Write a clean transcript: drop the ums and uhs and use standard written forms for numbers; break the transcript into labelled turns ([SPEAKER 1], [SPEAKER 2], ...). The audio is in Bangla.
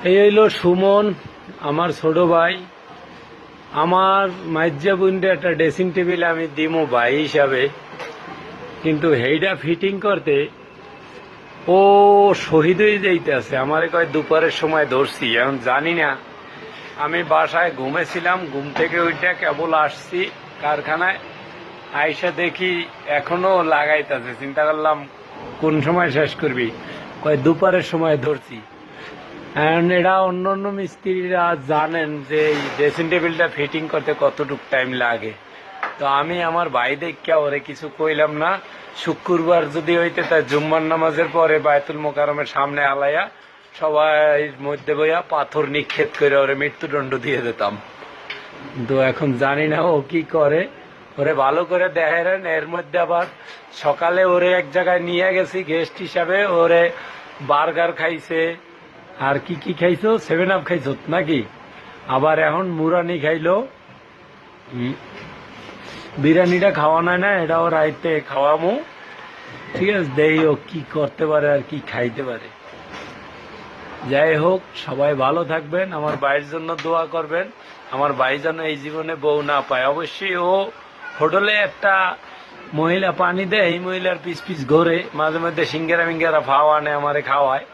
[SPEAKER 1] এই হইল সুমন, আমার ছোট ভাই। আমার মাইজা বুনটা একটা ড্রেসিং টেবিল আমি দিমু ভাই হিসাবে, কিন্তু হেইটা ফিটিং করতে ও শহীদ হয়ে যাইতে আছে। আমারে কয় দুপুরের সময় ধরছি, এখন জানি না। আমি বাসায় ঘুমেছিলাম, ঘুম থেকে ওইটা কেবল আসছি কারখানায়, আইসা দেখি এখনো লাগাইতেছে। চিন্তা করলাম কোন সময় শেষ করবি, কয় দুপুরের সময় ধরছি। এখন এরা অন্য অন্য মিস্ত্রিরা জানেন যে এই ড্রেসিং টেবিলটা ফিটিং করতে কতটুক টাইম লাগে। তো আমি আমার ভাই দেখে ওরে কিছু কইলাম না। শুক্রবার যদি হইতে তার জুম্মার নামাজের পরে বায়তুল মোকাররমের সামনে আলাইয়া সবাই মধ্যে বইয়া পাথর নিক্ষেপ করে ওরে মৃত্যুদণ্ড দিয়ে দিতাম। কিন্তু এখন জানি না ও কি করে। ওরে ভালো করে দেখাইলেন। এর মধ্যে আবার সকালে ওরে এক জায়গায় নিয়ে গেছি গেস্ট হিসাবে, ওরে বার্গার খাইছে, আর কি কি খাইছো, 7 আপ খাইছো নাকি, আবার এখন মুরানি খাইলো। বিরিয়ানিটা খাওয়া নাই না, এটাও রাইতে খাওয়ামু। ঠিক আছে, দেই ও কি করতে পারে আর কি খাইতে পারে। যাই হোক, সবাই ভালো থাকবেন, আমার ভাইয়ের জন্য দোয়া করবেন। আমার ভাই যেন এই জীবনে বউ না পায়। অবশ্যই ও হোটেলে একটা মহিলা পানি দেয়, এই মহিলার পিস পিস ঘোরে, মাঝে মধ্যে সিঙ্গারা মিঙ্গারা ফাওয়া আনে, আমারে খাওয়ায়।